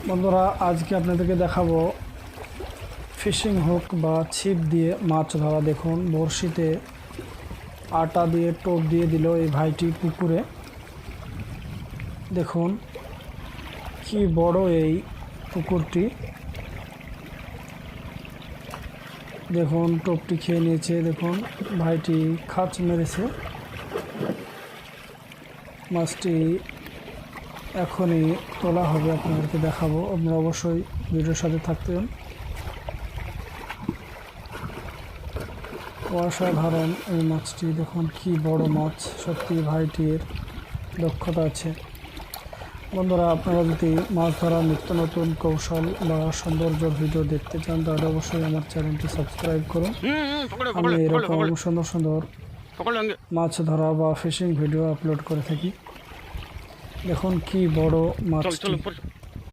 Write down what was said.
বন্ধুরা আজকে আপনাদেরকে দেখাবো ফিশিং হুক বা ছিপ দিয়ে মাছ ধরা। দেখুন বড়শিতে আটা দিয়ে টোপ দিয়ে দিল এই ভাইটি পুকুরে। দেখুন কি বড় এই পুকুরটি, দেখুন টোপটি খেয়ে নিয়েছে। দেখুন ভাইটি খাঁচ মেরেছে। মাছটি এখনই তোলা হবে, আপনাদেরকে দেখাবো। আপনারা অবশ্যই ভিডিওর সাথে থাকতেন। অসাধারণ এই মাছটি, দেখুন কি বড় মাছ। সত্যি ভাইটির দক্ষতা আছে। বন্ধুরা আপনারা যদি মাছ ধরার নিত্য নতুন কৌশল বা সৌন্দর্য ভিডিও দেখতে চান তাহলে অবশ্যই আমার চ্যানেলটি সাবস্ক্রাইব করুন। আমি এরকম সুন্দর সুন্দর মাছ ধরা বা ফিশিং ভিডিও আপলোড করে থাকি। দেখুন কি বড় মাছটি।